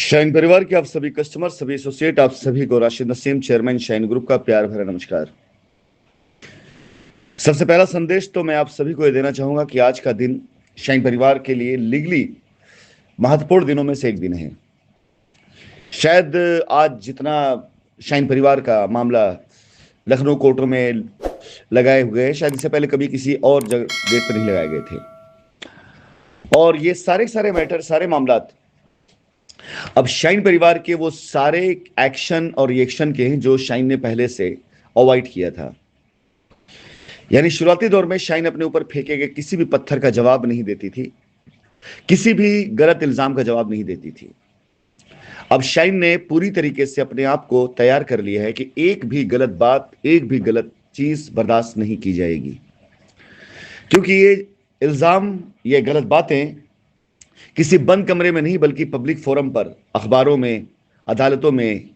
Shine परिवार के आप सभी कस्टमर, सभी एसोसिएट, आप सभी को Rashid Naseem, chairman shine group का प्यार भरा नमस्कार। सबसे पहला संदेश तो मैं आप सभी को ये देना चाहूंगा कि आज का दिन शाइन परिवार के लिए लीगली महत्वपूर्ण दिनों में से एक दिन है। शायद आज जितना शाइन परिवार का मामला लखनऊ कोर्टों में लगाए हुए हैं, शायद इससे पहले कभी किसी और जगह डेट पर नहीं लगाए गए थे। और ये सारे मैटर, सारे मामलात अब शाइन परिवार के वो सारे एक्शन और रिएक्शन के हैं जो शाइन ने पहले से अवॉइड किया था। यानी शुरुआती दौर में शाइन अपने ऊपर फेंके गए किसी भी पत्थर का जवाब नहीं देती थी, किसी भी गलत इल्जाम का जवाब नहीं देती थी। अब शाइन ने पूरी तरीके से अपने आप को तैयार कर लिया है कि एक भी गलत बात, एक भी गलत चीज बर्दाश्त नहीं की जाएगी, क्योंकि ये इल्जाम, ये गलत बातें किसी बंद कमरे में नहीं बल्कि पब्लिक फोरम पर, अखबारों में, अदालतों में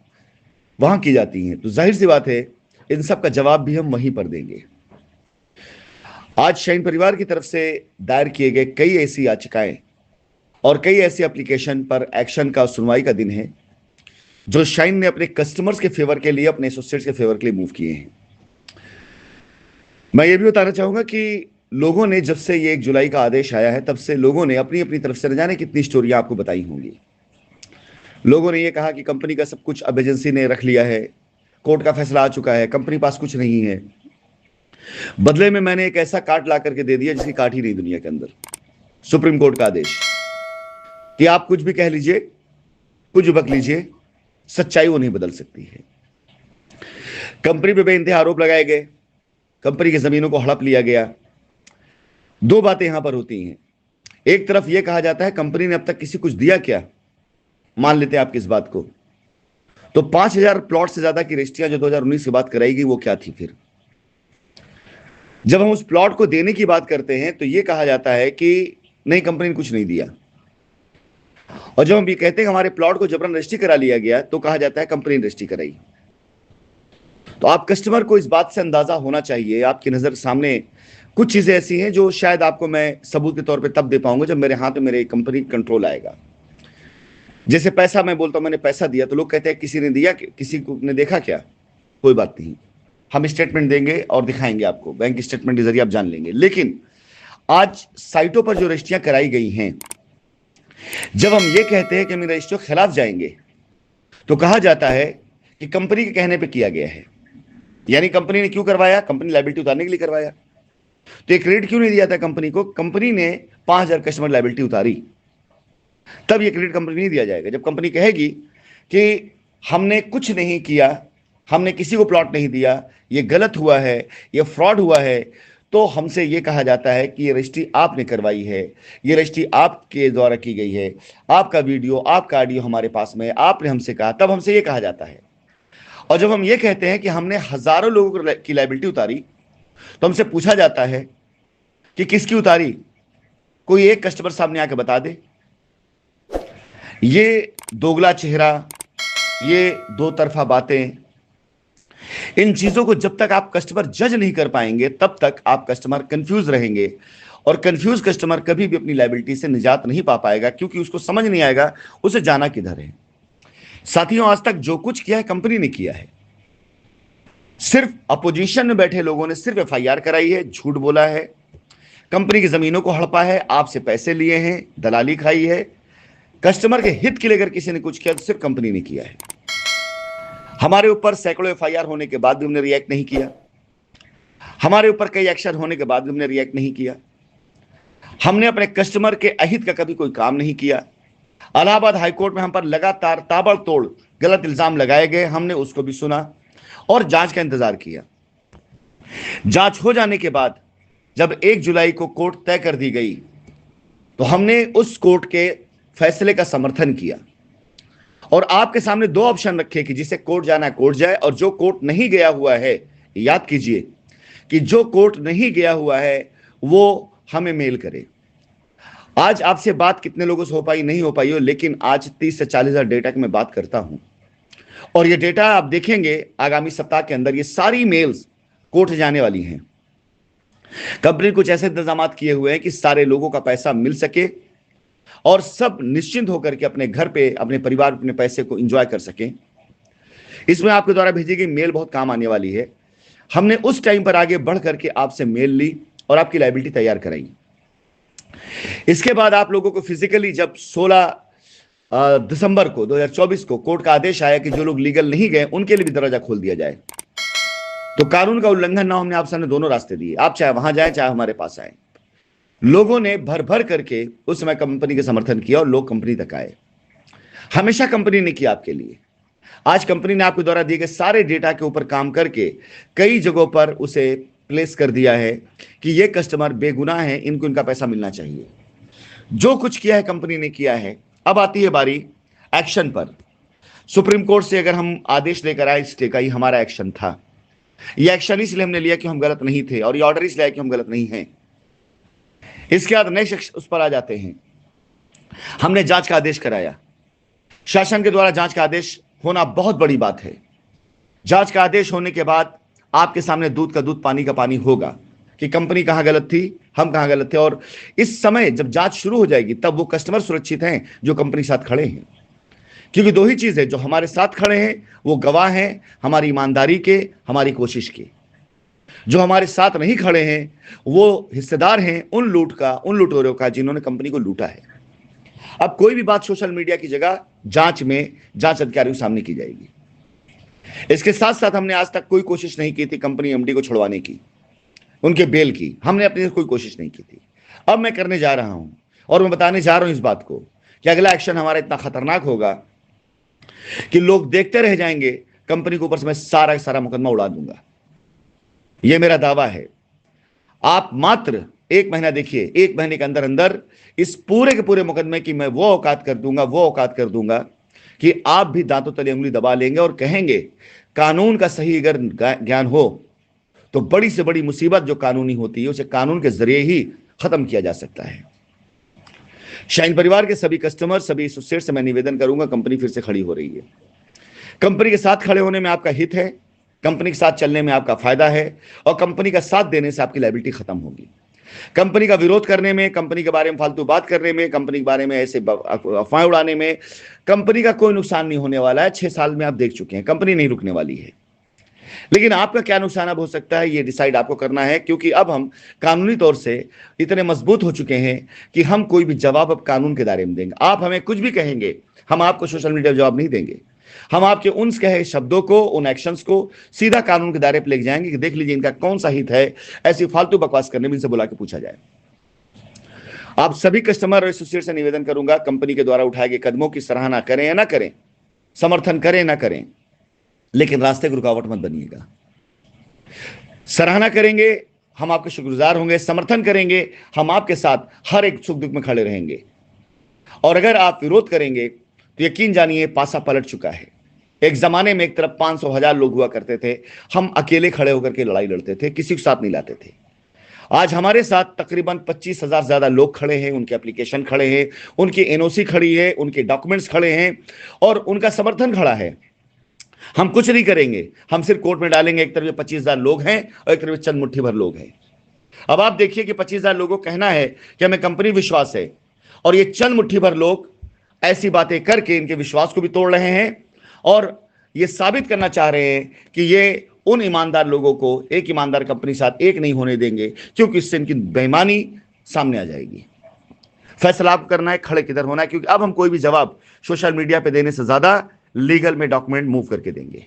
वहां की जाती हैं। तो जाहिर सी बात है इन सब का जवाब भी हम वहीं पर देंगे। आज शाइन परिवार की तरफ से दायर किए गए कई ऐसी याचिकाएं और कई ऐसी एप्लीकेशन पर एक्शन का, सुनवाई का दिन है जो शाइन ने अपने कस्टमर्स के फेवर के लिए, अपने एसोसिएट्स के फेवर के लिए मूव किए हैं। मैं ये भी बताना चाहूंगा कि लोगों ने, जब से ये 1 जुलाई का आदेश आया है, तब से लोगों ने अपनी अपनी तरफ से न जाने कितनी स्टोरियां आपको बताई होंगी। लोगों ने ये कहा कि कंपनी का सब कुछ अब एजेंसी ने रख लिया है, कोर्ट का फैसला आ चुका है, कंपनी पास कुछ नहीं है, बदले में मैंने एक ऐसा काट ला करके दे दिया जिसकी काट ही नहीं दुनिया के अंदर। सुप्रीम कोर्ट का आदेश कि आप कुछ भी कह लीजिए, कुछ बक लीजिए, सच्चाई वो नहीं बदल सकती है। कंपनी पे बेइंतहा आरोप लगाए गए, कंपनी की जमीनों को हड़प लिया गया। दो बातें यहां पर होती हैं। एक तरफ यह कहा जाता है कंपनी ने अब तक किसी कुछ दिया क्या, मान लेते हैं आप किस बात को, तो 5000 प्लॉट से ज्यादा की रजिस्ट्रियां जो 2019 की बात कराई गई वो क्या थी। फिर जब हम उस प्लॉट को देने की बात करते हैं तो यह कहा जाता है कि नहीं, कंपनी ने कुछ नहीं दिया। और जब हम ये कहते हैं कि हमारे प्लॉट को जबरन रजिस्ट्री करा लिया गया, तो कहा जाता है कंपनी ने रजिस्ट्री कराई। तो आप कस्टमर को इस बात से अंदाजा होना चाहिए, आपकी नजर सामने कुछ चीजें ऐसी हैं जो शायद आपको मैं सबूत के तौर पे तब दे पाऊंगा जब मेरे हाथ में मेरे कंपनी कंट्रोल आएगा। जैसे पैसा, मैं बोलता हूं मैंने पैसा दिया, तो लोग कहते हैं किसी ने दिया, किसी को ने देखा क्या? कोई बात नहीं, हम स्टेटमेंट देंगे और दिखाएंगे आपको, बैंक स्टेटमेंट के जरिए आप जान लेंगे। लेकिन आज साइटों पर जो रजिस्ट्रियां कराई गई हैं, जब हम ये कहते हैं कि हम रजिस्ट्रियों के खिलाफ जाएंगे, तो कहा जाता है कि कंपनी के कहने पर किया गया है। यानी कंपनी ने क्यों करवाया? कंपनी लायबिलिटी उतारने के लिए करवाया। तो एक क्रेडिट क्यों नहीं दिया था कंपनी को? कंपनी ने 5000 कस्टमर लायबिलिटी उतारी, तब ये क्रेडिट कंपनी नहीं दिया जाएगा। जब कंपनी कहेगी कि हमने कुछ नहीं किया, हमने किसी को प्लॉट नहीं दिया, ये गलत हुआ है, ये फ्रॉड हुआ है, तो हमसे ये कहा जाता है कि ये रजिस्ट्री आपने करवाई है, ये रजिस्ट्री आपके द्वारा की गई है, आपका वीडियो, आपका ऑडियो हमारे पास में है, आपने हमसे कहा, तब हमसे ये कहा जाता है। और जब हम ये कहते हैं कि हमने हजारों लोगों की लायबिलिटी उतारी, तो हमसे पूछा जाता है कि किसकी उतारी? कोई एक कस्टमर सामने आके बता दे। ये दोगला चेहरा, ये दो तरफा बातें, इन चीजों को जब तक आप कस्टमर जज नहीं कर पाएंगे, तब तक आप कस्टमर कंफ्यूज रहेंगे। और कंफ्यूज कस्टमर कभी भी अपनी लायबिलिटी से निजात नहीं पा पाएगा, क्योंकि उसको समझ नहीं आएगा उसे जाना किधर है। साथियों, आज तक जो कुछ किया है कंपनी ने किया है। सिर्फ अपोजिशन में बैठे लोगों ने सिर्फ एफआईआर कराई है, झूठ बोला है, कंपनी की जमीनों को हड़पा है, आपसे पैसे लिए हैं, दलाली खाई है। कस्टमर के हित के लिए अगर किसी ने कुछ किया तो सिर्फ कंपनी ने किया है। हमारे ऊपर सैकड़ों एफआईआर होने के बाद भी हमने रिएक्ट नहीं किया, हमारे ऊपर कई एक्शन होने के बाद भी हमने रिएक्ट नहीं किया। हमने अपने कस्टमर के अहित का कभी कोई काम नहीं किया। इलाहाबाद हाईकोर्ट में हम पर लगातार ताबड़तोड़ गलत इल्जाम लगाए गए, हमने उसको भी सुना और जांच का इंतजार किया। जांच हो जाने के बाद जब 1 जुलाई को कोर्ट तय कर दी गई, तो हमने उस कोर्ट के फैसले का समर्थन किया और आपके सामने 2 ऑप्शन रखे कि जिसे कोर्ट जाना है कोर्ट जाए, और जो कोर्ट नहीं गया हुआ है, याद कीजिए कि जो कोर्ट नहीं गया हुआ है वो हमें मेल करे। आज आपसे बात कितने लोगों से हो पाई नहीं हो पाई हो, लेकिन आज 30 से 40 हजार डेटा की मैं बात करता हूं, और ये डेटा आप देखेंगे आगामी सप्ताह के अंदर ये सारी मेल्स कोर्ट जाने वाली हैं। कंपनी कुछ ऐसे इंतजाम किए हुए हैं कि सारे लोगों का पैसा मिल सके और सब निश्चिंत होकर के अपने घर पे, अपने परिवार, अपने पैसे को एंजॉय कर सकें। इसमें आपके द्वारा भेजी गई मेल बहुत काम आने वाली है। हमने उस टाइम पर आगे बढ़ करके आपसे मेल ली और आपकी लायबिलिटी तैयार कराई। इसके बाद आप लोगों को फिजिकली जब 16 दिसंबर को 2024 को कोर्ट का आदेश आया कि जो लोग लीगल नहीं गए उनके लिए भी दरवाजा खोल दिया जाए, तो कानून का उल्लंघन ना, हमने आप सामने दोनों रास्ते दिए। आप चाहे वहां जाएं चाहे हमारे पास आए। लोगों ने भर भर करके उस समय कंपनी का समर्थन किया और लोग कंपनी तक आए। हमेशा कंपनी ने किया आपके लिए। आज कंपनी ने आपके द्वारा दिए गए सारे डेटा के ऊपर काम करके कई जगहों पर उसे प्लेस कर दिया है कि ये कस्टमर बेगुनाह है, इनको इनका पैसा मिलना चाहिए। जो कुछ किया है कंपनी ने किया है। अब आती है बारी एक्शन पर। सुप्रीम कोर्ट से अगर हम आदेश लेकर आए, स्टे का ही हमारा एक्शन था। यह एक्शन इसलिए हमने लिया कि हम गलत नहीं थे, और ये ऑर्डर इसलिए आया कि हम गलत नहीं हैं। इसके बाद नए शख्स उस पर आ जाते हैं। हमने जांच का आदेश कराया। शासन के द्वारा जांच का आदेश होना बहुत बड़ी बात है। जांच का आदेश होने के बाद आपके सामने दूध का दूध पानी का पानी होगा कि कंपनी कहां गलत थी, हम कहां गलत थे। और इस समय जब जांच शुरू हो जाएगी तब वो कस्टमर सुरक्षित हैं जो कंपनी के साथ खड़े हैं। क्योंकि दो ही चीज है, जो हमारे साथ खड़े हैं वो गवाह हैं हमारी ईमानदारी के, हमारी कोशिश के। जो हमारे साथ नहीं खड़े हैं वो हिस्सेदार हैं उन लुटेरों का जिन्होंने कंपनी को लूटा है। अब कोई भी बात सोशल मीडिया की जगह जांच में जांच अधिकारियों के सामने की जाएगी। इसके साथ साथ हमने आज तक कोई कोशिश नहीं की थी कंपनी एमडी को छुड़वाने की, उनके बेल की। हमने अपनी कोई कोशिश नहीं की थी। अब मैं करने जा रहा हूं और मैं बताने जा रहा हूं इस बात को कि अगला एक्शन हमारा इतना खतरनाक होगा कि लोग देखते रह जाएंगे। कंपनी के ऊपर से मैं सारा मुकदमा उड़ा दूंगा। यह मेरा दावा है। आप मात्र 1 महीना देखिए, 1 महीने के अंदर अंदर इस पूरे के पूरे मुकदमे की मैं वो औकात कर दूंगा कि आप भी दांतों तले उंगली दबा लेंगे और कहेंगे कानून का सही अगर ज्ञान हो तो बड़ी से बड़ी मुसीबत जो कानूनी होती है उसे कानून के जरिए ही खत्म किया जा सकता है। शाइन परिवार के सभी कस्टमर, सभी एसोसिएट से मैं निवेदन करूंगा, कंपनी फिर से खड़ी हो रही है। कंपनी के साथ खड़े होने में आपका हित है, कंपनी के साथ चलने में आपका फायदा है, और कंपनी का साथ देने से आपकी लायबिलिटी खत्म होगी। कंपनी का विरोध करने में, कंपनी के बारे में फालतू बात करने में, कंपनी के बारे में ऐसे अफवाहें उड़ाने में कंपनी का कोई नुकसान नहीं होने वाला है। 6 साल में आप देख चुके हैं कंपनी नहीं रुकने वाली है। लेकिन आपका क्या नुकसान अब हो सकता है ये डिसाइड आपको करना है, क्योंकि अब हम कानूनी तौर से इतने मजबूत हो चुके हैं कि हम कोई भी जवाब अब कानून के दायरे में देंगे। आप हमें कुछ भी कहेंगे, हम आपको सोशल मीडिया जवाब नहीं देंगे। हम आपके उन कहे शब्दों को, उन एक्शंस को सीधा कानून के दायरे पर लेके जाएंगे कि देख लीजिए इनका कौन सा हित है। ऐसी फालतू बकवास करने में इनसे बुला के पूछा जाए। आप सभी कस्टमर और एसोसिएट से निवेदन करूंगा, कंपनी के द्वारा उठाए गए कदमों की सराहना करें या ना करें, समर्थन करें ना करें, लेकिन रास्ते की रुकावट मत बनिएगा। सराहना करेंगे, हम आपके शुक्रगुजार होंगे। समर्थन करेंगे, हम आपके साथ हर एक सुख दुख में खड़े रहेंगे। और अगर आप विरोध करेंगे तो यकीन जानिए पासा पलट चुका है। एक जमाने में एक तरफ 500,000 लोग हुआ करते थे, हम अकेले खड़े होकर के लड़ाई लड़ते थे, किसी को साथ नहीं लाते थे। आज हमारे साथ तकरीबन 25,000 से ज्यादा लोग खड़े हैं, उनके एप्लीकेशन खड़े हैं, उनकी एनओसी खड़ी है, उनके डॉक्यूमेंट्स खड़े हैं और उनका समर्थन खड़ा है। हम कुछ नहीं करेंगे, हम सिर्फ कोर्ट में डालेंगे। एक तरफ 25,000 लोग हैं और एक तरफ चंद मुट्ठी भर लोग हैं। अब आप देखिए कि 25,000 लोगों को कहना है कि हमें कंपनी विश्वास है, और ये चंद मुट्ठी भर लोग ऐसी बातें करके इनके विश्वास को भी तोड़ रहे हैं और ये साबित करना चाह रहे हैं कि ये उन ईमानदार लोगों को एक ईमानदार कंपनी साथ एक नहीं होने देंगे, क्योंकि इससे इनकी बेईमानी सामने आ जाएगी। फैसला आपको करना है, खड़े किधर होना है, क्योंकि अब हम कोई भी जवाब सोशल मीडिया पे देने से ज्यादा लीगल में डॉक्यूमेंट मूव करके देंगे।